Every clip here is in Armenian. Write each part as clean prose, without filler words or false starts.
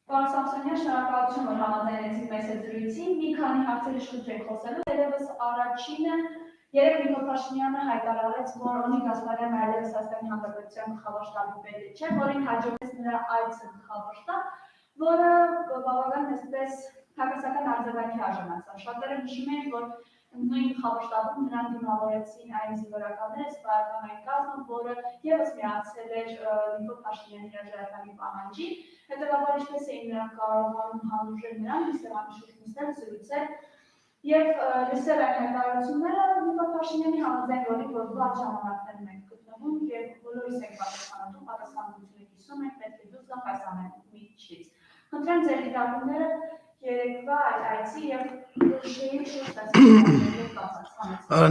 Պարոն Սամսոնյան, շնորհակալություն, որ համաձայնեցիք մեզ հետ զրույցին։ Մի քանի հարցերի շուրջ ենք խոսելու։ Երևս առաջինը երեք Նիկոլ Փաշինյանը հայտարարեց, որ Օնիկ Գասպարյանը այլևս Հայաստանի Հանրապետության գլխավոր շտաբի պետ չէ, որին հաջորդեց նրա այցը գլխավոր շտաբ, որը բավական այսպես հակասական արձագանքի արժանացավ։ Շատերը նշում են, որ նույն գլխավոր շտաբում նրան դիմավորեցին այն զինվորականները, սպայական այն կազմը, որը ևս միացել էր Նիկոլ Փաշինյանի հրաժարականի պահանջին։ Հետևաբար ինչպես էին նրանք կարողանում համոզել նրան, Ստեփան Միշուշինին զրուցել եւ լսել այն հայտարարությունները Նիկոլ Փաշինյանի համաձայն, որի որ վաղ ժամանակներում ենք գտնվում եւ բոլորիս ենք պատասխանատու, պատասխանատվությունը կիսում ենք, պետք է դուրս գանք այս ամենի միջից։ Խնդրեմ ձեր դիտարկումները երեկվա այցի եւ շեյի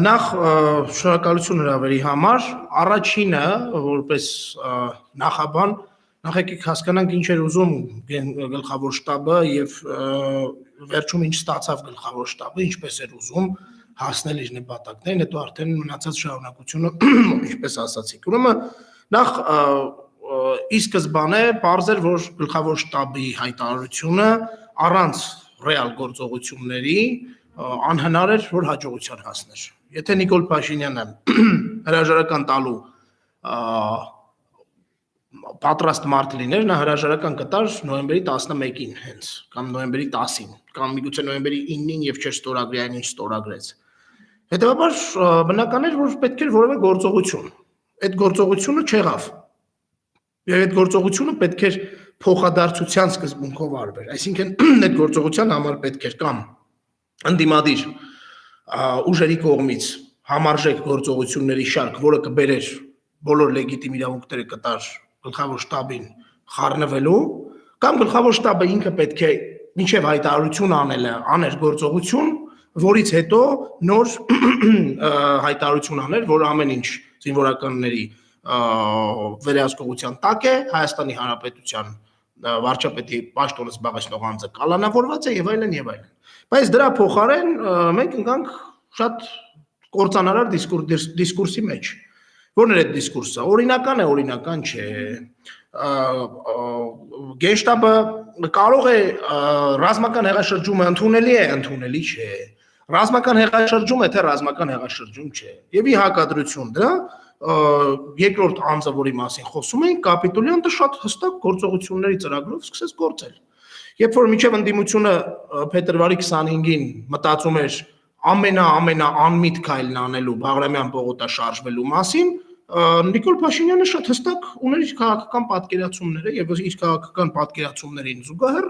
Նախ շնորհակալություն հրավերի համար, առաջինը որպես նախաբան նախ եկեք հասկանանք ինչ էր ուզում գլխավոր շտաբը եւ վերջում ինչ ստացավ գլխավոր շտաբը, ինչպես էր ուզում հասնել իր նպատակներին, հետո արդեն մնացած շարունակությունը ինչպես ասացիք։ Ուրեմն նախ ի սկզբանե պարզ էր, որ գլխավոր շտաբի հայտարարությունը առանց ռեալ գործողությունների անհնար էր, որ հաջողության հասներ։ Եթե Նիկոլ Փաշինյանը հրաժարական տալու պատրաստ մարդ լիներ, նա հրաժարական կտար նոյեմբերի 11-ին հենց, կամ նոյեմբերի 10-ին, կամ միգուցե նոյեմբերի 9-ին եւ չէր ստորագրի այն ինչ ստորագրեց։ Հետևաբար բնական էր, որ պետք էր որևէ գործողություն։ Այդ գործողությունը չեղավ։ Եվ այդ գործողությունը պետք էր փոխադարձության սկզբունքով արվեր։ Այսինքն այդ գործողության համար պետք էր կամ ընդդիմադիր ուժերի կողմից համարժեք գործողությունների շարք, որը կբերեր բոլոր լեգիտիմ իրավունքները կտար գլխավոր շտաբին խառնվելու, կամ գլխավոր շտաբը ինքը պետք է մինչև հայտարարություն աներ գործողություն, որից հետո նոր հայտարարություն աներ, որ ամեն ինչ զինվորականների վերահսկողության տակ է, Հայաստանի Հանրապետության վարչապետի պաշտոնը զբաղեցնող անձը կալանավորված է եւ այլն եւ այլն։ Բայց դրա փոխարեն մենք ընկանք շատ կործանարար դիսկուրսի մեջ։ Որն է այդ դիսկուրսը։ Օրինական է, օրինական չէ։ Գենշտաբը կարող է ռազմական հեղաշրջումը ընդունելի է, ընդունելի չէ։ Ռազմական հեղաշրջում է, թե ռազմական հեղաշրջում չէ։ Եվ ի հակադրություն դրա երկրորդ անձը, որի մասին խոսում ենք, կապիտուլյանտը շատ հստակ գործողությունների ծրագրով սկսեց գործել։ Երբ որ մինչև ընդդիմությունը փետրվարի 25-ին մտածում էր ամենաանմիտ քայլն անելու Բաղրամյան պողոտա շարժվելու մասին, Նիկոլ Փաշինյանը շատ հստակ ուներ իր քաղաքական պատկերացումները եւ իր քաղաքական պատկերացումներին զուգահեռ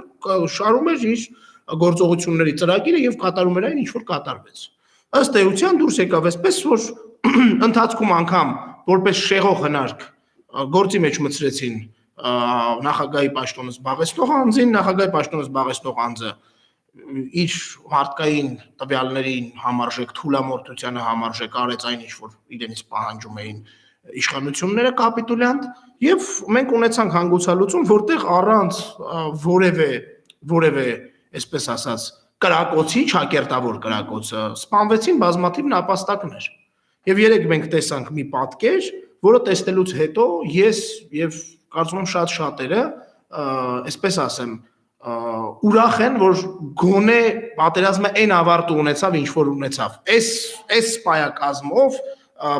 շարում էր իր գործողությունների ծրագիրը եւ կատարում էր այն, ինչ որ կատարվեց։ Ըստ էության դուրս եկավ այսպես, որ ընթացքում անգամ որպես շեղող հնարք գործի մեջ մտցրեցին նախագահի պաշտոնը զբաղեցնող անձին, նախագահի պաշտոնը զբաղեցնող անձը իր մարդկային տվյալներին համարժեք թուլամորթությանը համարժեք արեց այն ինչ որ իրենից պահանջում էին իշխանությունները կապիտուլյանտ եւ մենք ունեցանք հանգուցալուծում, որտեղ առանց որևէ այսպես ասած կրակոցի, ճակերտավոր կրակոցը սպանվեցին բազմաթիվ նապաստակներ։ Եվ երեք մենք տեսանք մի պատկեր, որը տեսնելուց հետո ես եւ կարծում եմ շատ շատերը, այսպես ասեմ, ուրախ են, որ գոնե պատերազմը այն ավարտը ունեցավ, ինչ որ ունեցավ։ Այս սպայակազմով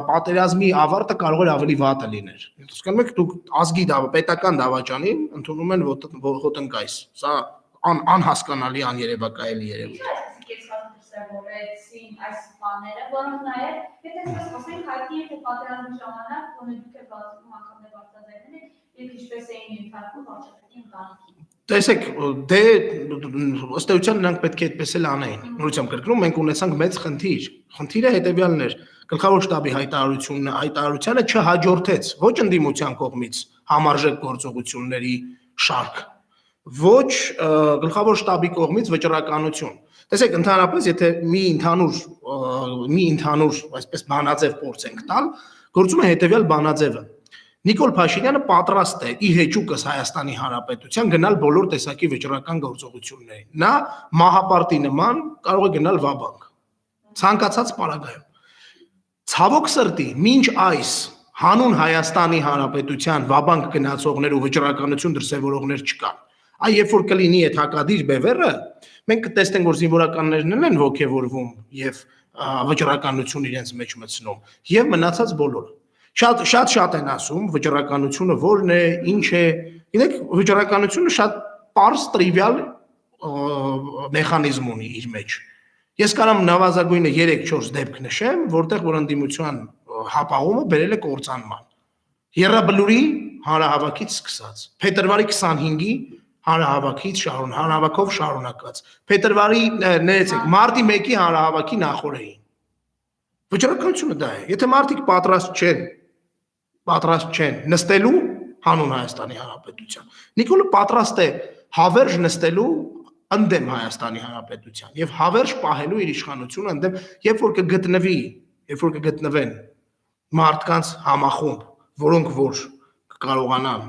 պատերազմի ավարտը կարող էր ավելի վատը լիներ։ Հասկանում եք, դուք ազգի պետական դավաճանին ընդունում են ոտնկայս։ Սա անհասկանալի, աներևակայելի երևույթ է։ Որեցին այս բաները, որոնք նաև, եթե այսպես խոսենք, հայտնի է, թե պատերազմի ժամանակ, որը դուք եք բազմում անգամներ բարձրացնել եք, եւ ինչպես էին ենթարկվում վարչապետի ընտանիքին։ Տեսեք, դե ըստ էության նրանք պետք է այդպես էլ անեին։ Նորությամբ կրկնում, մենք ունեցանք մեծ խնդիր։ Խնդիրը հետեւյալն էր. գլխավոր շտաբի հայտարարությանը չհաջորդեց ոչ ընդդիմության կողմից համարժեք գործողությունների շարք, ոչ գլխավոր շտաբի կողմից վճռականություն։ Տեսեք, ընդհանրապես, եթե մի ընդհանուր, այսպես բանաձև փորձենք տալ, գործում է հետեւյալ բանաձևը։ Նիկոլ Փաշինյանը պատրաստ է ի հեճուկս Հայաստանի Հանրապետության գնալ բոլոր տեսակի վճռական գործողություններին։ Նա մահապարտի նման կարող է գնալ վաբանկ։ Ցանկացած պարագայում։ Ցավոք սրտի, մինչ այս հանուն Հայաստանի Հանրապետության վաբանկ գնացողներ ու վճռականություն դրսևորողներ չկան։ Այ երբ որ կլինի այդ հակադիր բևեռը, մենք կտեսնենք, որ զինվորականներն են ոգևորվում եւ վճռականություն իրենց մեջ մտցնում եւ մնացած բոլորը։ Շատ են ասում վճռականությունը որն է, ինչ է։ Գիտեք, վճռականությունը շատ պարզ տրիվիալ մեխանիզմ ունի իր մեջ։ Ես կարամ նավազագույնը 3-4 դեպք նշեմ, որտեղ որ ընդդիմության հապաղումը բերել է կործանման։ Եռաբլուրի հանրահավաքից սկսած, փետրվարի 25-ի հանրահավաքով շարունակած, փետրվարի ներեցեք, մարտի 1-ի հանրահավաքի նախօրեին։ Վճռականությունը դա է։ Եթե մարդիկ պատրաստ չեն նստելու հանուն Հայաստանի Հանրապետության, Նիկոլը պատրաստ է հավերժ նստելու ընդդեմ Հայաստանի Հանրապետության եւ հավերժ պահելու իր իշխանությունը ընդդեմ, երբ որ կգտնվեն մարդկանց համախումբ, որոնք որ կկարողանան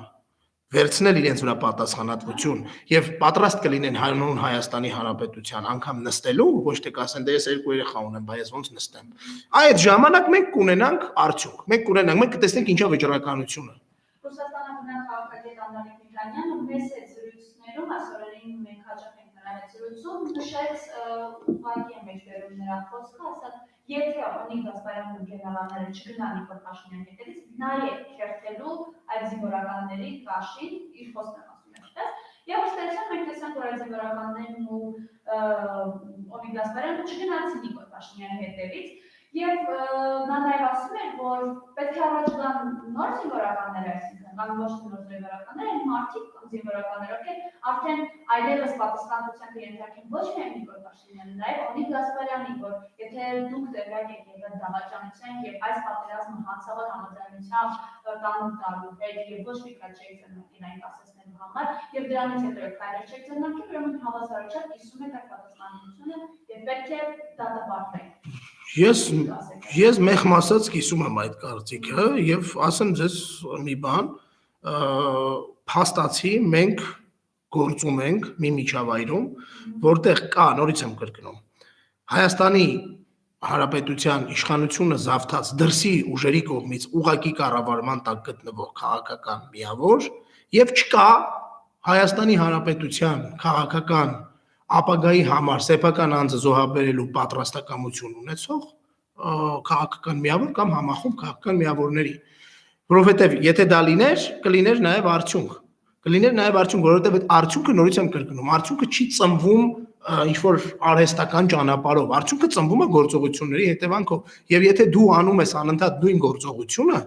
վերցնել իրենց վրա պատասխանատվություն եւ պատրաստ կլինեն հանուն Հայաստանի Հանրապետության անգամ նստելու, ոչ թե կասեն դե ես 2 երեխա ունեմ, բայց ոնց նստեմ։ Այդ ժամանակ մենք կունենանք արդյունք։ Մենք կտեսնենք ինչա վճռականությունը։ Ռուսաստանը բնակ քաղաքագետ Անդրանիկ Միքանյանը մեծ զրույցներում այսօրերին մենք հաջող ենք նրա հետ զրույցում նշեց ուղղակի է մեջբերում նրա խոսքը, ասած եթե Օնիկ Գասպարյանն ու գեներալները չգնան Նիկոլ Փաշինյանի հետևից, նայեք քերթելու այդ զինվորականների կաշին իր խոսքն ասում է, չէ՞։ Եվ ըստերիցիան մենք տեսանք, որ այդ զինվորականներն ու Օնիկ Գասպարյանը չգնացին Նիկոլ Փաշինյանի հետևից, եւ նա նաեւ ասում է, որ պետք է առաջ գան նոր զինվորականներ, այսինքն կամ ոչ թե նոր զինվորականներ, այն մարդիկ կամ զինվորականներ, ովքեր արդեն այլևս պատասխանատվության կենտրոնին ոչ միայն Նիկոլ Փաշինյանը, նաեւ Օնիկ Գասպարյանի, որ եթե դուք տեղյակ եք եղել դավաճանության եւ այս պատերազմը հանցավոր համաձայնությամբ կանոն տալու հետ եւ ոչ մի քիչ չեք ձեռնարկել այն կասեցնելու համար եւ դրանից հետո քայլեր չեք ձեռնարկել, ուրեմն հավասարաչափ կիսում եք այդ պատասխանատվությունը եւ պետք է դատապարտել։ Ես մեղմ ասած կիսում եմ այդ կարծիքը եւ ասեմ ձեզ մի բան, փաստացի մենք գործում ենք մի միջավայրում, որտեղ կա, նորից եմ կրկնում, Հայաստանի Հանրապետության իշխանությունը զավթած դրսի ուժերի կողմից ուղղակի կառավարման տակ գտնվող քաղաքական միավոր եւ չկա Հայաստանի Հանրապետության քաղաքական ապագայի համար սեփական անձը զոհաբերելու պատրաստակամություն ունեցող քաղաքական միավոր կամ համախումբ քաղաքական միավորների, որովհետև եթե դա լիներ, կլիներ նաև արդյունք, որովհետև այդ արդյունքը նորից եմ կրկնում, արդյունքը չի ծնվում ինչ-որ արհեստական ճանապարհով, արդյունքը ծնվում է գործողությունների հետևանքով, եւ եթե դու անում ես անընդհատ նույն գործողությունը,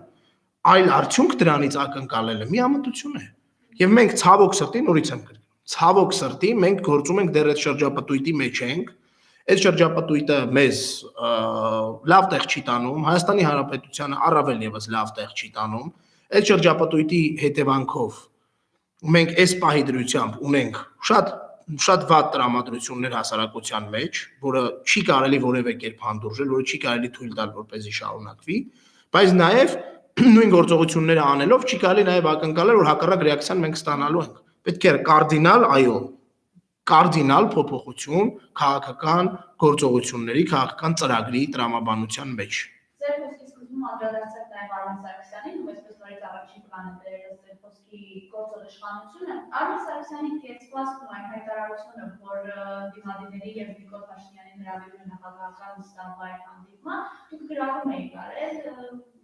այլ արդյունք դրանից ակնկալելը միամտություն է, եւ մենք ցավոք սրտի նորից եմ կրկնում, ցավոք սրտի մենք գործում ենք դեռ այդ շրջապատույտի մեջ ենք, այդ շրջապատույտը մեզ լավ տեղ չի տանում, Հայաստանի Հանրապետությանը առավել եւս լավ տեղ չի տանում, այդ շրջապատույտի հետևանքով մենք այս պահի դրությամբ ունենք շատ վատ տրամադրություններ հասարակության մեջ, որը չի կարելի որևէ կերպ հանդուրժել, որը չի կարելի թույլ տալ, որպեսզի շարունակվի, բայց նաեւ նույն գործողությունները անելով չի կարելի նաեւ ակնկալել, որ հակառակ ռեակցիան մենք ստանալու ենք։ Պետք է կարդինալ փոփոխություն քաղաքական գործողությունների, քաղաքական ծրագրի տրամաբանության մեջ։ Ձեր խոսքի սկզբում անդրադարձեք նաև Արմեն Սարգսյանին, ու այսպես նորից առաջին պլանը բերելով ձեր խոսքի գործող իշխանությունը, Արմեն Սարգսյանի կեցվածքն ու այն հայտարարությունը, որ դիմադիների եւ Նիկոլ Փաշինյանի հրավիրում նախագահական ստավայր հանդիպման, դուք գրավում եք արել,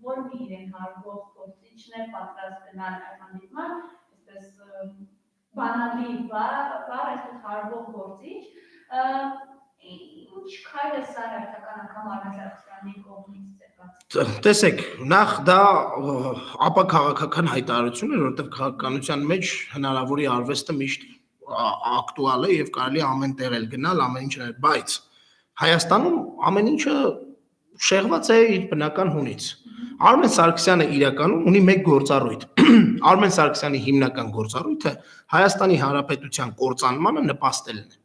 որ մի իրեն հարգող գործիչն է պատրաստ գնալ այդ հանդիպման, այսպես բանալի բառ, այսպես հարգող գործիչ, ինչ քայլ է սա հերթական անգամ Արմեն Սարգսյանի կողմից ձեռնարկված։ Տեսեք, նախ դա ապաքաղաքական հայտարարություն է, որովհետև քաղաքականության մեջ հնարավորի արվեստը միշտ ակտուալ է եւ կարելի ամեն տեղ էլ գնալ, ամեն ինչ անել, բայց Հայաստանում ամեն ինչը շեղված է իր բնական հունից։ Արմեն Սարգսյանը իրականում ունի մեկ գործառույթ։ Արմեն Սարգսյանի հիմնական գործառույթը Հայաստանի Հանրապետության կործանմանը նպաստելն է։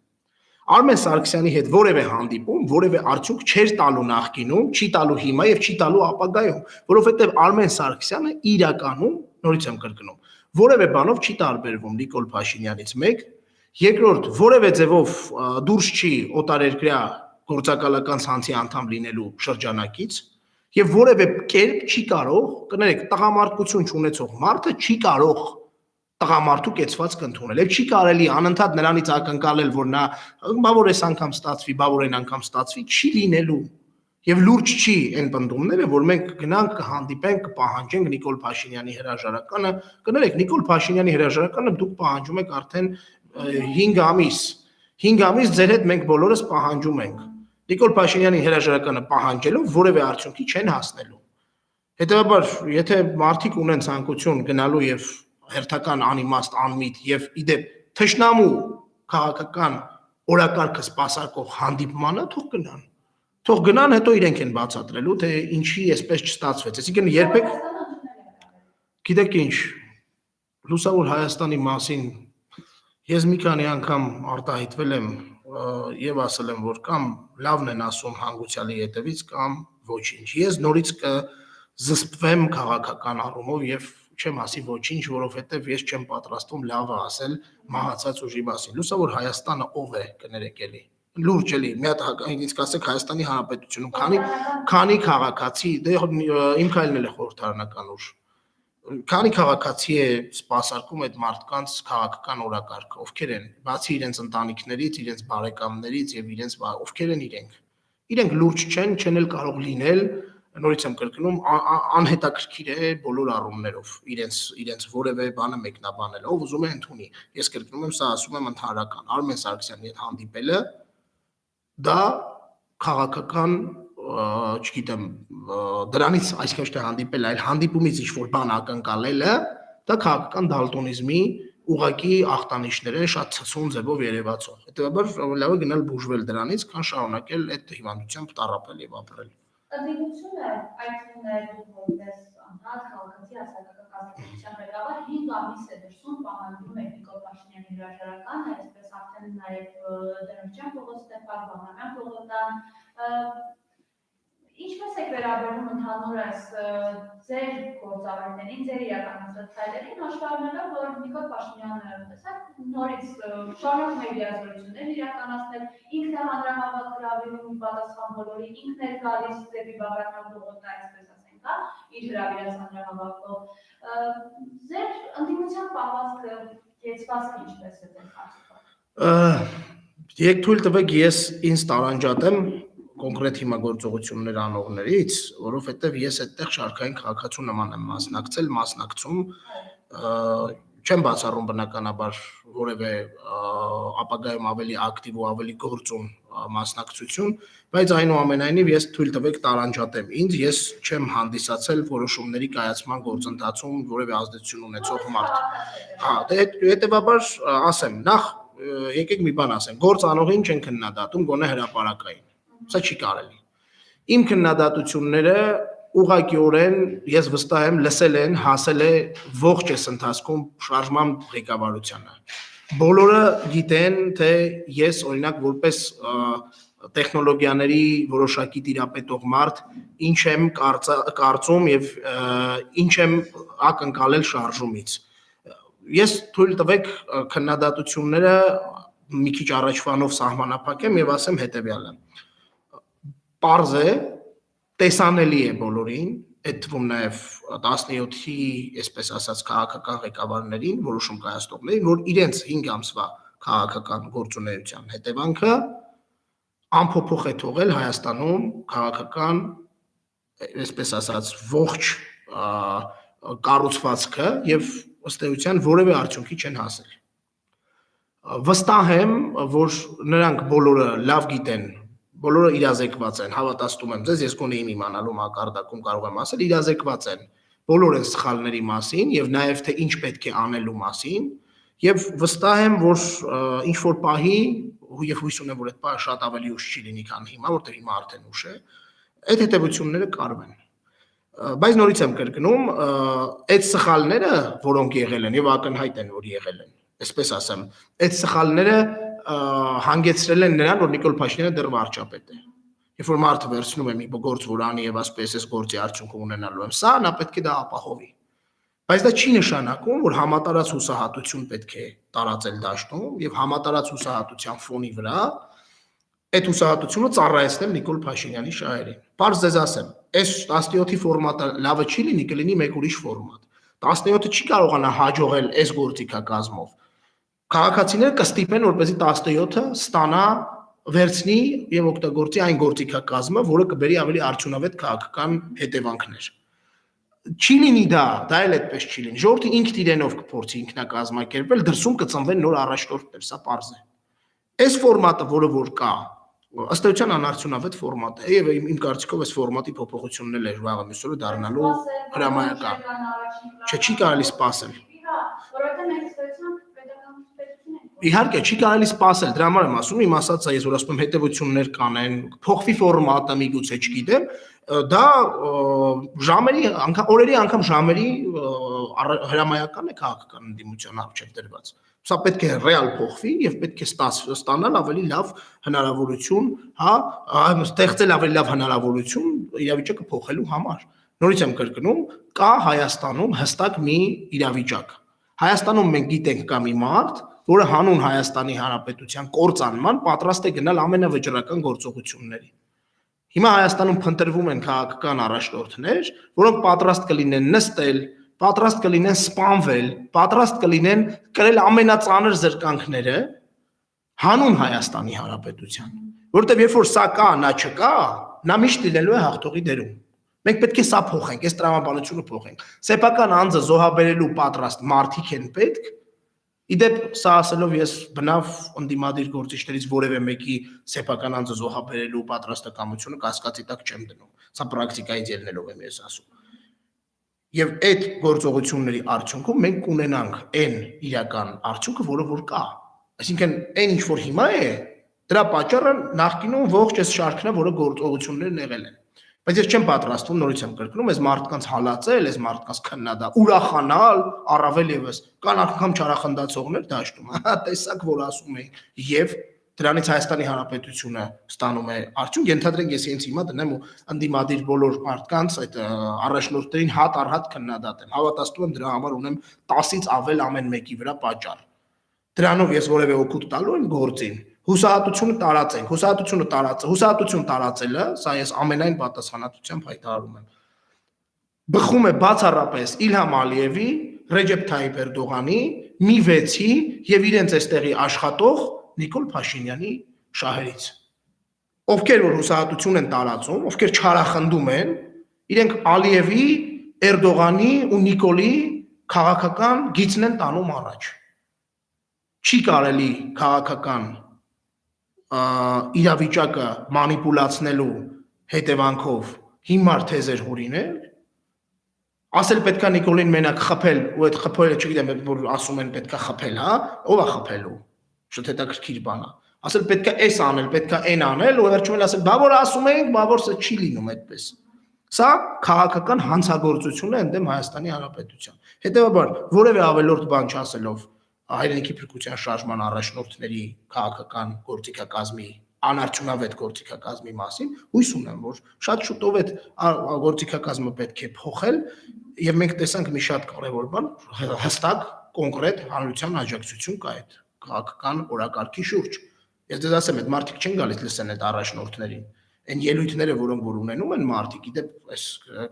Արմեն Սարգսյանի հետ որևէ հանդիպում, որևէ արդյունք չէր տալու նախկինում, չի տալու հիմա եւ չի տալու ապագայում, որովհետեւ Արմեն Սարգսյանը իրականում, նորից եմ կրկնում, որևէ բանով չի տարբերվում Նիկոլ Փաշինյանից մեկ, երկրորդ որևէ ձևով դուրս չի օտարերկրյա գործակալական ցանցի անդամ լինելու շրջանակից եւ որևէ կերպ չի կարող, կներեք, տղամարդկություն չունեցող մարդը չի կարող տղամարդու կեցված կընդունել։ Եվ չի կարելի անընդհատ նրանից ակնկալել, որ նա բավոր այս անգամ ստացվի, բավոր այն անգամ ստացվի, չի լինելու։ Եվ լուրջ չի այն բնդումները, որ մենք գնանք կհանդիպենք, կպահանջենք Նիկոլ Փաշինյանի հրաժարականը, կներեք, Նիկոլ Փաշինյանի հրաժարականը դուք պահանջում եք արդեն 5 ամիս։ 5 ամիս ձեր հետ մենք բոլորս պահանջում ենք։ Նիկոլ Փաշինյանի հրաժարականը պահանջելով որևէ արդյունքի չեն հասնելու։ Հետևաբար, եթե մարդիկ ունեն ցանկություն գնալու եւ հերթական անիմաստ անմիտ եւ իդեպ թշնամու քաղաքական օրակարգը սպասարկող հանդիպմանը թող գնան, հետո իրենք են բացատրելու, թե ինչի այսպես չստացվեց։ Այսինքն երբեք գիտեք ինչ, լուսավոր Հայաստանի մասին ես մի քանի անգամ արտահայտվել եմ եւ ասել եմ, որ կամ լավն են ասում հանգուցյալի հետևից, կամ ոչինչ։ Ես նորից կզսպվեմ քաղաքական առումով եւ չեմ ասի ոչինչ, որովհետեւ ես չեմ պատրաստվում լավը ասել մահացած ուժի մասին։ Լուսավոր Հայաստանը ով է, կներեք էլի։ Լուրջ էլի, մի հատ ինձ կասեք Հայաստանի Հանրապետությունում քանի քաղաքացի, դե իմ քայլն էլ է խորհրդարանական ուժ։ Քանի քաղաքացի է սպասարկում այդ մարդկանց քաղաքական օրակարգը, ովքեր են, բացի իրենց ընտանիքներից, իրենց բարեկամներից եւ իրենց ովքեր են իրենք։ Իրենք լուրջ չեն էլ կարող լինել, նորից եմ կրկնում, անհետաքրքիր է բոլոր առումներով, իրենց որևէ բանը մեկնաբանել, ով ուզում է ընդունի։ Ես կրկնում եմ, սա ասում եմ ընդհանրական։ Արմեն Սարգսյանի հետ հանդիպելը դա քաղաքական, չգիտեմ, դրանից այսինքն չէ հանդիպել, այլ հանդիպումից ինչ-որ բան ակնկալելը, դա քաղաքական դալտոնիզմի ուղղակի ախտանիշներ են, շատ ցցուն ձևով երևացող։ Հետևաբար լավ է գնալ բուժվել դրանից, քան շարունակել այդ հիվանդությամբ տառապել եւ ապրել։ Ընդդիմությունը այդ ներդրում որպես անհատ քաղաքացի հասարակական կազմակերպության ղեկավար 5 ամիս է դրսում պահանջում է Նիկոլ Փաշինյանի հրաժարականը, այսպես արդեն նաև Դրամջան Պողոս Ստեփան, Բաղրամյան Պողոտան, ինչպես եք վերաբերվում ընդհանուրս ձեր գործառույթներին, ձեր իրականացրած քայլերին, հաշվի առնելով, որ Նիկոլ Փաշինյանը նորից շարունակում է լիազորություններ իրականացնել, ինքն է հանրահավաք հրավիրում պատասխան բոլորի, ինքն է գալիս դեպի Բաղրամյան Պողոտա, այսպես ասենք, իր հրավիրած հանրահավաքով։ Ձեր ընդդիմության պահվածքը, կեցվածքը ինչպես է ձեր կարծիքով։ Եկ թույլ տվեք ես ինձ տարանջատեմ կոնկրետ հիմա գործողություններ անողներից, որովհետև ես այդտեղ շարքային քաղաքացու նման եմ մասնակցում, չեմ բացառում բնականաբար որևէ ապագայում ավելի ակտիվ ու ավելի գործուն մասնակցություն, բայց այնուամենայնիվ ես թույլ տվեք տարանջատեմ ինձ, ես չեմ հանդիսացել որոշումների կայացման գործընթացում որևէ ազդեցություն ունեցող մարդ։ Հետևաբար ասեմ, նախ եկեք մի բան ասեմ, գործ անողին չեն քննադատում, գոնե հրապարակային։ Սա չի կարելի։ Իմ քննադատությունները ուղղակիորեն ես վստահ եմ լսել են, հասել է ողջ այս ընթացքում շարժման ղեկավարությանը։ Բոլորը գիտեն, թե ես օրինակ որպես տեխնոլոգիաների որոշակի տիրապետող մարդ ինչ եմ կարծում եւ ինչ եմ ակնկալել շարժումից։ Ես թույլ տվեք քննադատությունները մի քիչ առաջվանով սահմանափակեմ եւ ասեմ հետեւյալը։ Պարզ է, տեսանելի է բոլորին, այդ թվում նաև 17-ի, այսպես ասած, քաղաքական ղեկավարներին, որոշում կայացնողներին, որ իրենց 5 ամսվա քաղաքական գործունեության հետևանքը անփոփոխ է թողել Հայաստանում քաղաքական, այսպես ասած, ողջ կառուցվածքը եւ ըստ էության որևէ արդյունքի չեն հասել։ Վստահ եմ, որ նրանք բոլորը լավ գիտեն, բոլորը իրազեկված են, հավատացնում եմ ձեզ, ես գոնե իմ իմանալու մակարդակում կարող եմ ասել, իրազեկված են բոլոր այն սխալների մասին եւ նաեւ թե ինչ պետք է անելու մասին եւ վստահ եմ, որ ինչ որ պահի եւ հույս ունեմ, որ այդ պահը շատ ավելի ուշ չի լինի, քան հիմա, որտեղ հիմա արդեն ուշ է, այդ հետեւությունները կարվեն։ Բայց նորից եմ կրկնում, այդ սխալները, որոնք եղել են եւ ակնհայտ են, որ եղել են, այսպես ասեմ, այդ սխալները հանգեցրել են նրան, որ Նիկոլ Փաշինյանը դեռ վարչապետ է։ Երբ որ մարդը վերցնում է մի գործ, որ անի եւ ասպես այս գործի արդյունքը ունենալու եմ, սա նա պետք է դա ապահովի։ Բայց դա չի նշանակում, որ համատարած հուսահատություն պետք է տարածել դաշտում եւ համատարած հուսահատության ֆոնի վրա այդ հուսահատությունը ծառայեցնել Նիկոլ Փաշինյանի շահերին։ Պարզ ձեզ ասեմ, այս 17-ի ֆորմատը լավը չի լինի, կլինի մեկ ուրիշ ֆորմատ։ 17-ը չի կարողանա հաջողել այս գործիքակազմով։ Քաղաքացիները կստիպեն, որպեսզի 17-ը ստանա, վերցնի եւ օգտագործի այն գործիքակազմը, որը կբերի ավելի արդյունավետ քաղաքական հետևանքներ։ Չի լինի դա էլ այդպես չի լինի։ Ժողովուրդը ինքն իրենով կփորձի ինքնակազմակերպել, դրսում կծնվեն նոր առաջնորդներ, սա պարզ է։ Այս ֆորմատը, որը որ կա, ըստ էության անարդյունավետ ֆորմատ է եւ իմ կարծիքով այս ֆորմատի փոփոխությունն էլ վաղը մյուսօրը դառնալու հրամայական։ Չի կարելի սպասել։ Որովհետեւ մենք ըստ էության պետական պետություն ենք։ Իհարկե, չի կարելի սպասել, դրա համար եմ ասում, իմ ասածը ես որ ասում եմ հետևություններ կանեն, փոխվի ֆորմատը, միգուցե չգիտեմ, դա ժամերի, օրերի անգամ ժամերի հրամայական է քաղաքական ընդդիմության առջև դրված։ Սա պետք է ռեալ փոխվի եւ պետք է ստանալ ավելի լավ հնարավորություն, ստեղծել ավելի լավ հնարավորություն իրավիճակը փոխելու համար։ Նորից եմ կրկնում, կա Հայաստանում հստակ մի իրավիճակ։ Հայաստանում մենք գիտենք կա մի մարդ, որը հանուն Հայաստանի Հանրապետության կործանման պատրաստ է գնալ ամենավճռական գործողությունների։ Հիմա Հայաստանում փնտրվում են քաղաքական առաջնորդներ, որոնք պատրաստ կլինեն նստել, պատրաստ կլինեն սպանվել, պատրաստ կլինեն կրել ամենածանր զրկանքները հանուն Հայաստանի Հանրապետության, որովհետև երբ որ սա կա, նա չկա, նա միշտ լինելու է հաղթողի դերում։ Մենք պետք է սա փոխենք, այս տրամաբանությունը փոխենք։ Սեփական անձը զոհաբերելու պատրաստ մարդիկ են պետք։ Իդեպ սա ասելով ես բնավ ընդդիմադիր գործիչներից որևէ մեկի սեփական անձը զոհաբերելու պատրաստակամությունը կասկածի տակ չեմ դնում։ Սա պրակտիկայից ելնելով եմ ես ասում։ Եվ այդ գործողությունների արդյունքում մենք կունենանք այն իրական արդյունքը, որը որ կա։ Այսինքն այն ինչ որ հիմա է, դրա պատճառը նախկինում ողջ այս շարքն է, որը գործողություններն եղել են։ Բայց ես չեմ պատրաստվում, նորից եմ կրկնում, այս մարդկանց հալածել, այս մարդկանց քննադատել, ուրախանալ, առավել եւս կան անգամ չարախնդացողներ դաշտում, տեսակ որ ասում են, եւ դրանից Հայաստանի Հանրապետությունը ստանում է արդյունք, ենթադրենք ես ինձ հիմա դնեմ ու ընդդիմադիր բոլոր մարդկանց այդ առաջնորդներին հատ առ հատ քննադատեմ, հավատացնում եմ դրա համար ունեմ 10-ից ավել ամեն մեկի վրա պատճառ։ Դրանով ես որևէ օգուտ տալու եմ գործին։ Հուսահատությունը տարածենք, հուսահատություն տարածելը, սա ես ամենայն պատասխանատվությամբ հայտարարում եմ։ Բխում է բացառապես Իլհամ Ալիևի, Ռեջեփ Թայիփ Էրդողանի, Mi6-ի եւ իրենց այստեղի աշխատող Նիկոլ Փաշինյանի շահերից։ Ովքեր որ հուսահատություն են տարածում, ովքեր չարախնդում են, իրենք Ալիևի, Էրդողանի ու Նիկոլի քաղաքական գիծն են տանում առաջ։ Չի կարելի քաղաքական իրավիճակը մանիպուլացնելու հետևանքով հիմար թեզեր հորինել, ասել պետքա Նիկոլին մենակ խփել, ու այդ խփելը չգիտեմ, որ ասում են պետքա խփել, հա, ով է խփելու, շատ հետաքրքիր բան է, ասել պետքա այս անել, պետքա այն անել, ու վերջում էլ ասել, բա որ ասում ենք, բա որ սա չի լինում այդպես։ Սա քաղաքական հանցագործություն է ընդդեմ Հայաստանի Հանրապետության։ Հետևաբար, որևէ ավելորդ բան չասելով հայրենիքի փրկության շարժման առաջնորդների քաղաքական գործիքակազմի անարդյունավետ գործիքակազմի մասին, հույս ունեմ, որ շատ շուտով այդ գործիքակազմը պետք է փոխել եւ մենք տեսանք մի շատ կարեւոր բան, հստակ, կոնկրետ հանրության աջակցություն կա այդ քաղաքական օրակարգի շուրջ։ Ես դες ասեմ, այդ մարդիկ չեն գալիս լսեն այդ առաջնորդներին։ Այն ելույթները, որոնք որ ունենում են մարդիկ, իդեպ այս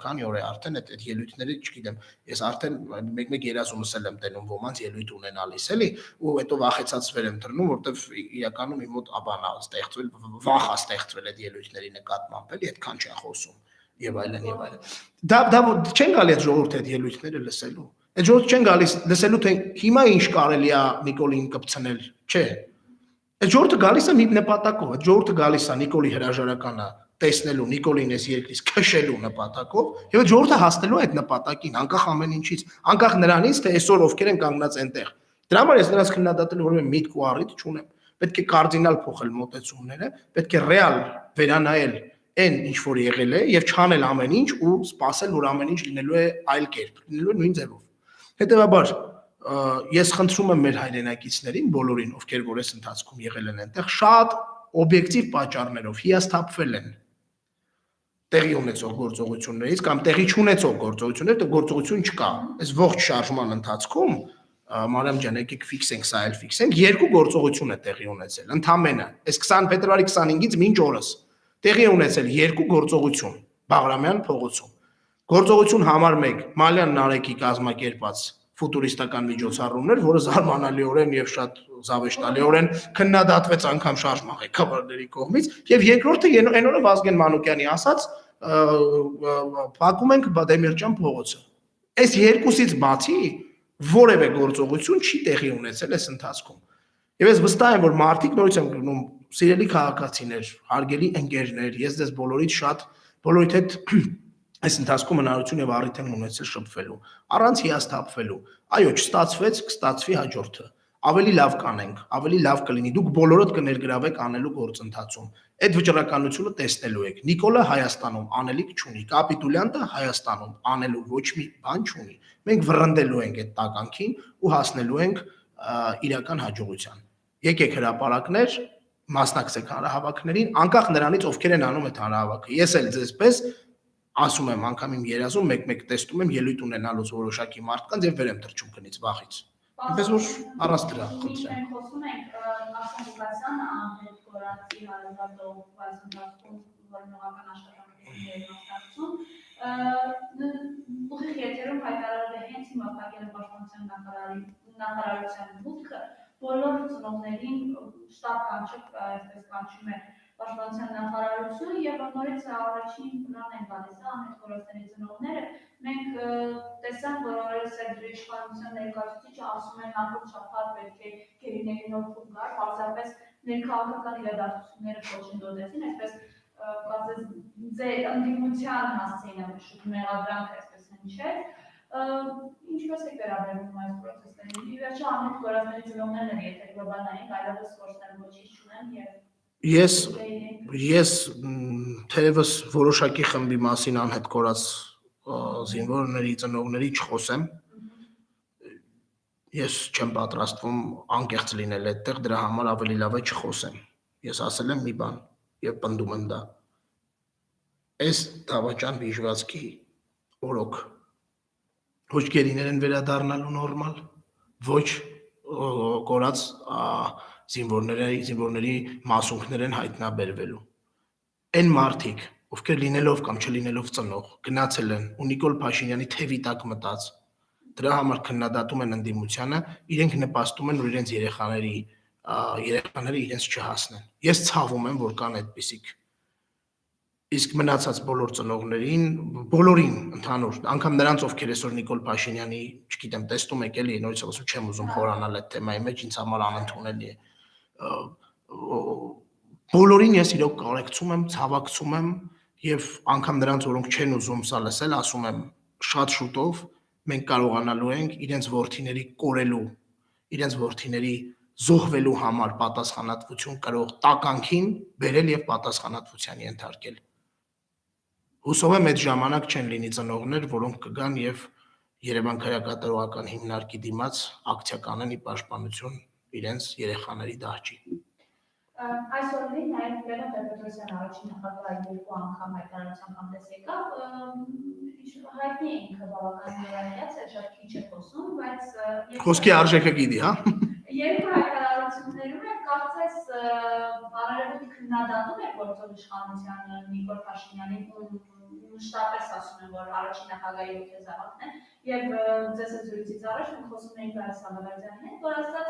քանի օր է արդեն այդ ելույթները, չգիտեմ, ես արդեն մեկ-մեկ երազումս եմ տենում ոմանց ելույթ ունենալիս, էլի, ու հետո վախեցածվել եմ դռնում, որտեվ իրականում իմ մոտ աբանա ստեղծվել, վախ է ստեղծվել այդ ելույթների նկատմամբ, էլի, այդքան չեն խոսում եւ այլն եւ այլն։ Դա չեն գալի այդ ժողովրդի այդ ելույթները լսելու։ Այդ ժողովուրդը չեն գալիս լսելու, թե հիմա ինչ կարելի է Նիկոլին կպցնել, չէ։ Այդ ժողովուրդը գալիս է մի նպատակով, այդ ժողովուրդը գալիս է Նիկոլի հրաժարականը տեսնելու, Նիկոլին այս երկրից քշելու նպատակով, եւ այդ ժողովուրդը հասնելու այդ նպատակին, անկախ ամեն ինչից, անկախ նրանից, թե այսօր ովքեր են կանգնած այնտեղ։ Դրա համար ես նրանց քննադատելու որևէ միտք ու առիթ չունեմ։ Պետք է կարդինալ փոխել մոտեցումները, պետք է ռեալ վերանայել այն ինչ որ եղել է եւ չանել ամեն ինչ ու սպասել, որ ամեն ինչ լինելու է այլ կերպ, լինելու է նույն ձևով։ Հետեւաբար ես խնդրում եմ մեր հայրենակիցներին, բոլորին, ովքեր որ այս ընթացքում եղել են այնտեղ, շատ օբյեկտիվ պատճառներով հիասթափվել են տեղի ունեցող գործողություններից կամ տեղի չունեցող գործողություններ, դե գործողություն չկա։ Այս ողջ շարժման ընթացքում Մարիամ ջան, եկեք ֆիքսենք, սա էլ ֆիքսենք, երկու գործողություն է տեղի ունեցել, ընդամենը։ Այս 20 փետրվարի 25-ից մինչ օրս տեղի ունեցել երկու գործողություն Բաղրամյան փողոցում։ Գործողություն համար 1 Մալյան Նարեկի կազմակերպած ֆուտուրիստական միջոցառումներ, որը զարմանալիորեն եւ շատ զավեշտալիորեն քննադատվեց անգամ շարժման ղեկավարների կողմից, եւ երկրորդը այն օրը Վազգեն Մանուկյանի ասաց փակում ենք Դեմիրճյան փողոցը։ Այս երկուսից բացի որևէ գործողություն չի տեղի ունեցել այս ընթացքում։ Եվ ես վստահ եմ, որ մարդիկ նորից եմ գնում, սիրելի քաղաքացիներ, հարգելի ընկերներ, ես ձեզ բոլորիդ հետ այս ընթացքում հնարություն եւ առիթ եմ ունեցել շփվելու, առանց հիասթափվելու։ Այո, չստացվեց, կստացվի հաջորդը։ Ավելի լավ կանենք, ավելի լավ կլինի։ Դուք բոլորդ կներգրավեք անելու գործընթացում։ Այդ վճռականությունը տեսնելու եք։ Նիկոլը Հայաստանում անելիք չունի, կապիտուլյանտը Հայաստանում անելու ոչ մի բան չունի։ Մենք վռնդելու ենք այդ տականքին ու հասնելու ենք իրական հաջողության։ Եկեք հրապարակներ, մասնակցեք հանրահավաքներին, անկախ նրանից ովքեր են անում այդ հանրահավաքը։ Ես էլ ձեզպես ասում եմ, անգամ իմ երազում մեկ-մեկ տեսնում եմ ելույթ ունենալուց որոշակի մարդկանց եւ վեր եմ թռչում քնից վախից։ Այնպես որ առանց դրա խնդրեմ։ Մենք խոսում ենք Արսեն Ղուկասյանը անհետ կորացի հարազատով վազնտակում որոնական աշխատանքների մասնակցում ուղիղ եթերում հայտարարել է հենց հիմա փակել է պաշտպանության նախարարության մուտքը բոլոր ծնողներին շտապ կանչել, այսպես կանչում է պաշտպանության նախարարությունը եւ նորից առաջին պլան են գալիս անհետ կորածների ծնողները մենք տեսանք որ օրերս այդ իշխանության ներկայացուցիչը ասում է նախորդ շաբաթ պետք է գերիների նոր խումբ գար, պարզապես ներքաղաքական իրադարձությունները ոչնչացին, այսպես կարծես ձեր ընդդիմության հասցեին ամշուտ մեղադրանք այսպես հնչեց, ինչպես է վերաբերվում այս պրոցեսներին, ի վերջո անհետ կորածների ծնողներն են, եթե գլոբալային այլևս գործներ ոչինչ չունեն եւ Ես թերևս որոշակի խմբի մասին անհետ կորած զինվորների ծնողների չխոսեմ։ Ես չեմ պատրաստվում անկեղծ լինել այդտեղ, դրա համար ավելի լավ է չխոսեմ։ Ես ասել եմ մի բան եւ պնդում եմ դա։ Այս դավաճան բիժվածքի օրոք ոչ գերիներ են վերադառնալու նորմալ, ոչ կորած զինվորների մասունքներ են հայտնաբերվելու։ Այն մարդիկ, ովքեր լինելով կամ չլինելով ծնող, գնացել են ու Նիկոլ Փաշինյանի թևի տակ մտած, դրա համար քննադատում են ընդդիմությանը, իրենք նպաստում են, որ իրենց երեխաները իրենց չհասնեն։ Ես ցավում եմ, որ կան այդպիսիք։ Իսկ մնացած բոլոր ծնողներին, բոլորին ընդհանուր, անգամ նրանց, ովքեր այսօր Նիկոլ Փաշինյանի, չգիտեմ, տեսնում եք էլի, նորից ասում չեմ ուզում խորանալ այդ թեմայի մեջ, ինձ համար անընդունելի է։ Բոլորին ես իրոք կարեկցում եմ, ցավակցում եմ եւ անգամ նրանց, որոնք չեն ուզում սա լսել, ասում եմ շատ շուտով մենք կարողանալու ենք իրենց որդիների կորելու, իրենց որդիների զոհվելու համար պատասխանատվություն կրող տականքին բերել եւ պատասխանատվության ենթարկել։ Հուսով եմ այդ ժամանակ չեն լինի ծնողներ, որոնք կգան եւ Երևան քրեակատարողական հիմնարկի դիմաց ակցիա կանեն ի պաշտպանություն իրենց երեխաների դահճի։ Այսօրին նաև Լևոն Տեր-Պետրոսյանը առաջին նախագահը երկու անգամ հայտարարության հանդես եկավ, հայտնի է ինքը բավականին երայնյաց է, շատ քիչ է խոսում, բայց խոսքի արժեքը գիտի, հա։ Երկու հայտարարություններում է կարծես բարերարություն քննադատում է գործող իշխանության Նիկոլ Փաշինյանին մշտապես ասում են, որ առաջին նախագահի օգեզավակն է եւ ձեզ զրույցից առաջ մենք խոսում էինք Արաս Ալավերդյանի հետ, որ ասաց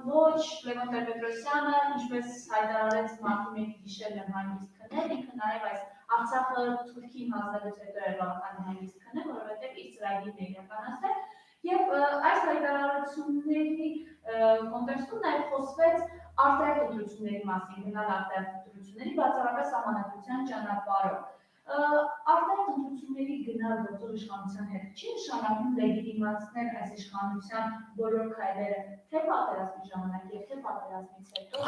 ոչ Լևոն Տեր-Պետրոսյանը, ինչպես հայտարարեց մարտի 1-ի գիշերն հանգիստ քնել, ինքը նաեւ այս Արցախը Թուրքին հանձնելուց հետո էր բավականին հանգիստ քնել, որովհետեւ իր ծրագիրն է իրականացրել եւ այս հայտարարությունների կոնտեքստում նաեւ խոսվեց արտահայտ ընտրությունների մասին, գնալ արտահայտ ընտրությունների բացառապես համանadrության ճանապարհով։ Արտահայտ ընտրությունների գնալ գործող իշխանության հետ չի նշանակում լեգիտիմացնել այս իշխանության բոլոր քայլերը, թե պատերազմի ժամանակ եւ թե պատերազմից հետո։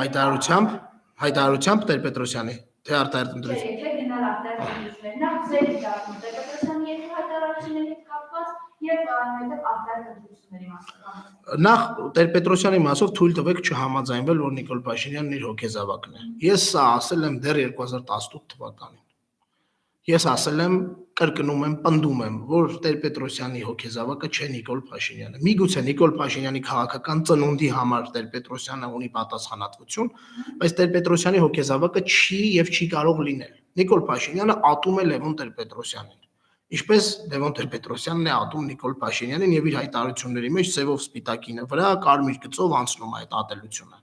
Հայտարարությամբ Տեր-Պետրոսյանի, թե արտահայտ ընտրություն։ Եթե գնալ արտահայտ ընտրությունների, նախ ձեր դառնում Տեր-Պետրոսյանի երկու հայտարարությունների հետ կապված եւ այնուհետեւ արտահայտ ընտրությունների մասին։ Նախ Տեր-Պետրոսյանի մասով թույլ տվեք չհամաձայնվել, որ Նիկոլ Փաշինյանն իր հոգեզավակն է։ Ես սա ասել եմ դեռ 2018 թվականին։ Ես ասել եմ, կրկնում եմ, պնդում եմ, որ Տեր-Պետրոսյանի հոգեզավակը չէ Նիկոլ Փաշինյանը։ Միգուցե Նիկոլ Փաշինյանի քաղաքական ծնունդի համար Տեր-Պետրոսյանը ունի պատասխանատվություն, բայց Տեր-Պետրոսյանի հոգեզավակը չի եւ չի կարող լինել։ Նիկոլ Փաշինյանը ատում է Լևոն Տեր-Պետրոսյանին։ Ինչպես Լևոն Տեր-Պետրոսյանն է ատում Նիկոլ Փաշինյանին եւ իր հայտարարությունների մեջ ծևով սպիտակինը վրա կարմիր գծով անցնում է այդ ատելությունը։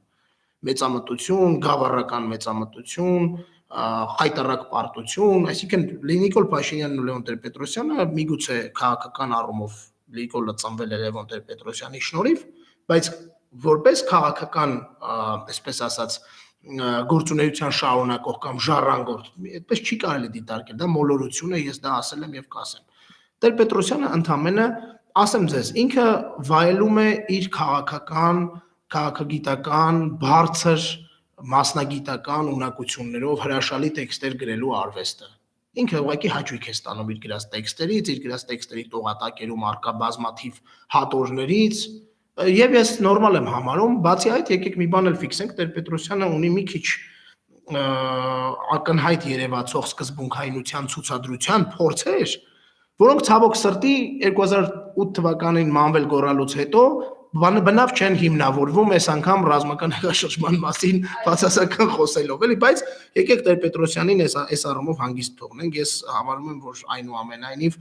Մեծամտություն, գավառական մեծամտություն, խայտարակ պարտություն, այսինքն Նիկոլ Փաշինյանն ու Լևոն Տեր-Պետրոսյանը միգուցե քաղաքական առումով Նիկոլը ծնվել է Լևոն Տեր-Պետրոսյանի շնորհիվ, բայց որպես քաղաքական, այսպես ասած, գործունեության շարունակող կամ ժառանգորդ, այդպես չի կարելի դիտարկել, դա մոլորություն է, ես դա ասել եմ եւ կասեմ։ Տեր-Պետրոսյանը ընդամենը, ասեմ ձեզ, ինքը վայելում է իր քաղաքական, քաղաքագիտական, բարձր մասնագիտական ունակություններով հրաշալի տեքստեր գրելու արվեստը։ Ինքը ուղղակի հաճույք է ստանում իր գրած տեքստերից, իր գրած տեքստերի տողատակերում արկա բազմաթիվ հատորներից, եւ ես նորմալ եմ համարում, բացի այդ եկեք մի բան էլ ֆիքսենք, Տեր-Պետրոսյանը ունի մի քիչ ակնհայտ երևացող սկզբունքայնության ցուցադրության փորձեր, որոնք ցավոք սրտի 2008 թվականին մանվել գոռալուց հետո բնավ չեն հիմնավորվում այս անգամ ռազմական հեղաշրջման մասին բացասական խոսելով, էլի, բայց եկեք Տեր-Պետրոսյանին այս առումով հանգիստ թողնենք, ես համարում եմ, որ այնուամենայնիվ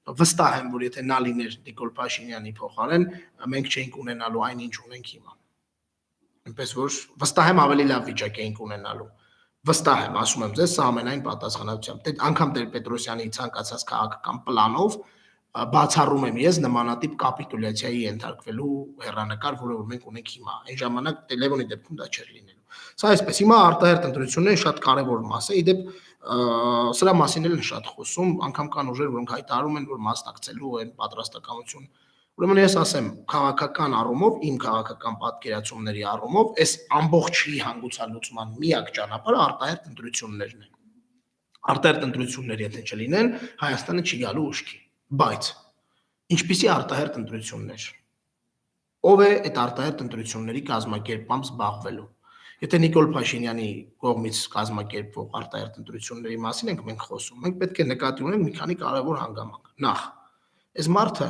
վստահ եմ, որ եթե նա լիներ Նիկոլ Փաշինյանի փոխարեն, մենք չէինք ունենալու այն, ինչ ունենք հիմա։ Այնպես որ վստահ եմ ավելի լավ վիճակ էինք ունենալու։ Վստահ եմ, ասում եմ ձեզ, սա ամենայն պատասխանատվությամբ։ Անգամ Տեր-Պետրոսյանի ցանկացած քաղաքական պլանով բացառում եմ ես նմանատիպ կապիտուլյացիայի ենթարկվելու հեռանկար, որը մենք ունենք հիմա։ Այն ժամանակ Լևոնի դեպքում դա չէր լինելու։ Սա այսպես, հիմա արտահերտ ընտրությունները շատ կարևոր մաս է, իդեպ սրա մասին էլ շատ խոսում, անգամ կան ուժեր, որոնք հայտարարում են, որ մասնակցելու են պատրաստականություն։ Ուրեմն ես ասեմ, քաղաքական առումով, իմ քաղաքական պատկերացումների առումով, այս ամբողջի հանգուցալուծման միակ ճանապարհը արտահերտ ընտրություններն են։ Արտահերտ ընտրություններ եթե չլինեն, Հայաստանը չի գալու ուշքի։ Բայց ինչպիսի արտահերտ ընտրություններ։ Ով է այդ արտահերտ ընտրությունների կազմակերպմամբ զբաղվելու։ Եթե Նիկոլ Փաշինյանի կողմից կազմակերպվող արտահերտ ընտրությունների մասին ենք մենք խոսում, մենք պետք է նկատի ունենք մի քանի կարևոր հանգամանք։ Նախ, այս մարդը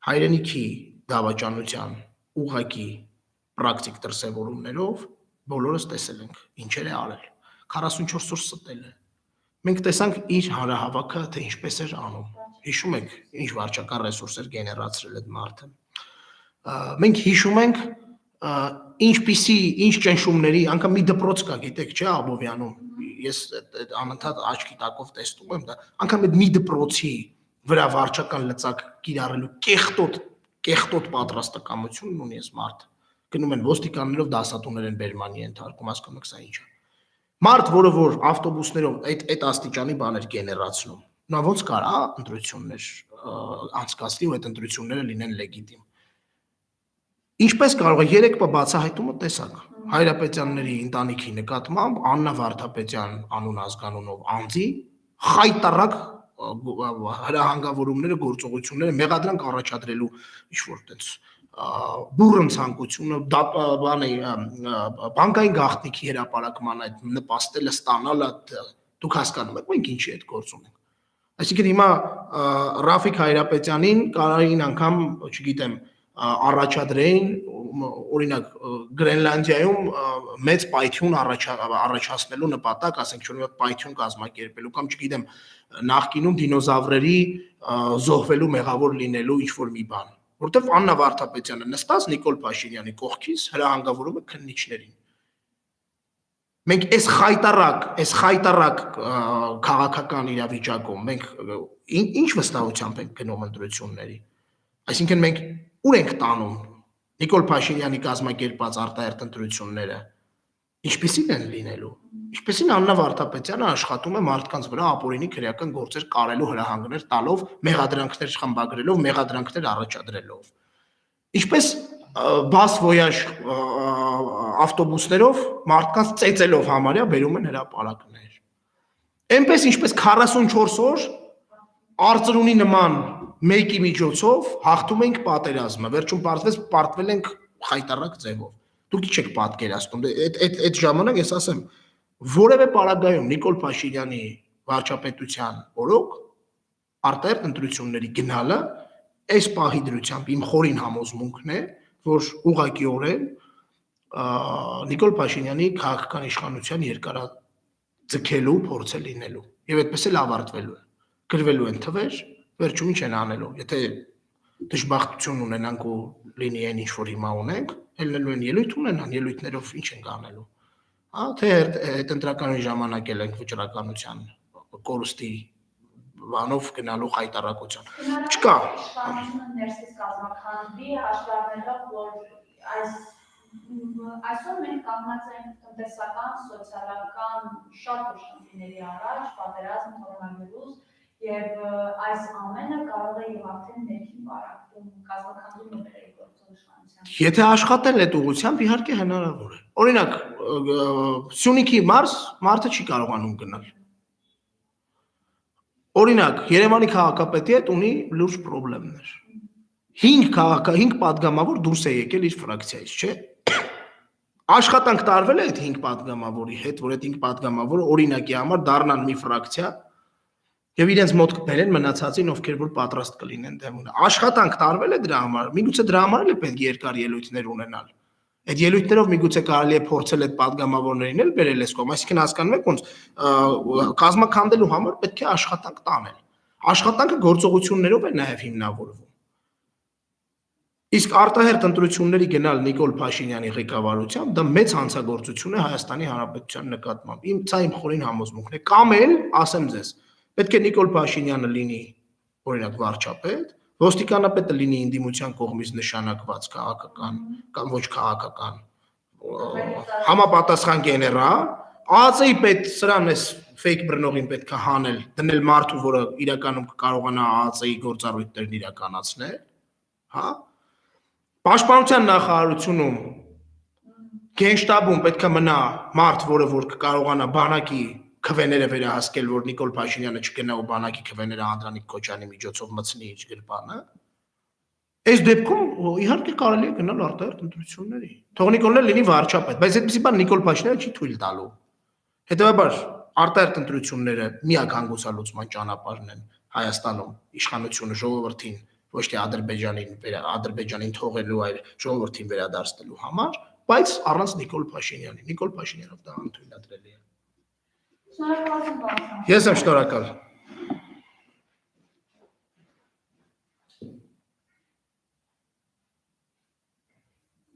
հայրենիքի դավաճանության ուղղակի պրակտիկ դրսևորումներով բոլորս տեսել ենք ինչեր է արել։ 44 օր ստել է։ Մենք տեսանք իր հանրահավաքը, թե ինչպես էր անում։ Հիշում եք, ինչ վարչական ռեսուրսեր գեներացրել այդ մարդը։ Մենք հիշում ենք ինչ ճնշումների, անգամ մի դպրոց կա, գիտեք, չէ, Աբովյանում, ես անընդհատ աչքի տակով տեսնում եմ դա, անգամ այդ մի դպրոցի վրա վարչական լծակ կիրառելու կեղտոտ պատրաստակամություն ունի այս մարդը։ Գնում են ոստիկաններով դասատուներ են բերմանի ենթարկում, հասկանում եք սա ինչ է։ Մարդ, որը որ ավտոբուսներով այդ աստիճանի բաներ գեներացնում, նա ոնց կարա ընտրություններ անցկացնի ու այդ ընտրությունները լինեն լեգիտիմ։ Ինչպես կարող է 3 բացահայտումը տեսակ Հայրապետյանների ընտանիքի նկատմամբ Աննա Վարդապետյան անուն ազգանունով անձի խայտարակ հրահանգավորումները, գործողությունները, մեղադրանք առաջադրելու ինչ-որ տենց բուրըն ցանկությունը, բանկային գաղտնիքի հրապարակման այդ նպաստելը, ստանալը, դուք հասկանում եք, մենք ինչի այդ գործում ենք։ Այսինքն հիմա Ռաֆիկ Հայրապետյանին կարային անգամ, չգիտեմ, առաջադրեին, օրինակ Գրենլանդիայում մեծ պայթյուն առաջացնելու նպատակ, ասենք շնորհիվ պայթյուն կազմակերպելու կամ չգիտեմ, նախկինում դինոզավրերի զոհվելու մեղավոր լինելու ինչ-որ մի բան, որտեվ Աննա Վարդապետյանը նստած Նիկոլ Փաշինյանի կողքից հրահանգավորում է քննիչներին։ Մենք այս խայտարակ քաղաքական իրավիճակում մենք ինչ վստահությամբ ենք գնում ընտրությունների։ Այսինքն մենք ուր ենք տանում Նիկոլ Փաշինյանի կազմակերպած արտահերտ ընտրությունները, ինչպիսին են լինելու, ինչպիսին Աննա Վարդապետյանը աշխատում է մարդկանց վրա ապօրինի քրեական գործեր կարելու հրահանգներ տալով, մեղադրանքներ խմբագրելով, մեղադրանքներ առաջադրելով։ Ինչպես բաս ոյաժ ավտոբուսներով մարդկանց ծեծելով համարյա բերում են հրապարակներ։ Այնպես ինչպես 44 օր արծրունի նման մեկի միջոցով հաղթում ենք պատերազմը, վերջում պարտվել ենք խայտարակ ձևով։ Դուք չեք պատկերացնում, այդ ժամանակ ես ասեմ, որևէ պարագայում Նիկոլ Փաշինյանի վարչապետության օրոք արտահերտ ընտրությունների գնալը այս պահի դրությամբ իմ խորին համոզմունքն է, որ ուղղակիորեն Նիկոլ Փաշինյանի քաղաքական իշխանության երկարաձգելու փորձ է լինելու եւ այդպես էլ ավարտվելու է։ գրվելու են թվեր, վերջում ինչ են անելու։ Եթե դժբախտություն ունենանք ու լինի այն ինչ որ հիմա ունենք, ելնելու են ելույթ ունենան, ելույթներով ինչ են անելու։ Հա, թե հետընտրական ժամանակել ենք վճռականության կորստի բանով գնալու հայտարարության։ Չկա։ Իշխանությունը ներսից կազմակերպվի, հաշվառելով, որ այսօր մենք կանգնած ենք տնտեսական, սոցիալական շատ խնդիրների առաջ, պատերազմ, կորոնավիրուս, եւ այս ամենը կարող է եւ արդեն ներքին բարակում կազմակերպում բերել գործող իշխանության։ Եթե աշխատել այդ ուղղությամբ, իհարկե հնարավոր է։ Օրինակ, Սյունիքի մարդը չի կարողանում գնալ։ Օրինակ, Երևանի քաղաքապետի հետ ունի լուրջ խնդիրներ։ 5 պատգամավոր դուրս է եկել իր ֆրակցիայից, չէ՞։ Աշխատանք տարվել է այդ 5 պատգամավորի հետ, որ այդ 5 պատգամավորը օրինակի համար դառնան մի ֆրակցիա եւ իրենց մոտ կբերեն մնացածին, ովքեր որ պատրաստ կլինեն դեմ ունենալ։ Աշխատանք տարվել է դրա համար, միգուցե դրա համար էլ է պետք երկար ելույթներ ունենալ։ Այդ ելույթներով միգուցե կարելի է փորձել այդ պատգամավորներին էլ բերել այս կողմ, այսինքն հասկանում եք ոնց կազմակերպելու համար պետք է աշխատանք տանել։ Աշխատանքը գործողություններով է նաև հիմնավորվում։ Իսկ արտահերտ ընտրությունների գնալ Նիկոլ Փաշինյանի ղեկավարությամբ դա մեծ հանցագործություն է Հայաստանի Հանրապետության նկատմամբ։ Իմ խորին համոզմունքն է, կամ էլ, ասեմ ձեզ, պետք է Նիկոլ Փաշինյանը լինի օրինակ վարչապետ, ոստիկանապետը լինի ինդիմության կողմից նշանակված քաղաքական կամ ոչ քաղաքական համապատասխան գեներալ, ԱԱԾ-ի պետ սրան էս ֆեյք բռնողին պետք է հանել, դնել մարդու, որը իրականում կկարողանա ԱԱԾ-ի գործառույթներն իրականացնել, հա։ Պաշտպանության նախարարությունում գենշտաբում պետք է մնա մարդ, որը որ կկարողանա բանակի քվեները վերահսկել, որ Նիկոլ Փաշինյանը չգնա ու բանակի քվեները Անդրանիկ Քոչյանի միջոցով մցնի իր գրպանը։ Այս դեպքում իհարկե կարելի է գնալ արտահերտ ընտրությունների։ Թող Նիկոլն լինի վարչապետ, բայց այդպեսի բան Նիկոլ Փաշինյանը չի թույլ տալու։ Հետևաբար արտահերտ ընտրությունները միակ հանգուցալուծման ճանապարհն են Հայաստանում իշխանությունը ժողովրդին ոչ թե Ադրբեջանին թողելու, այլ ժողովրդին վերադարձնելու համար, բայց առանց Նիկոլ Փաշինյանի։ Նիկոլ Փաշինյանով դա անթույլատրելի է։ Շնորհակալություն, պարոն։ Ես եմ շնորհակալ։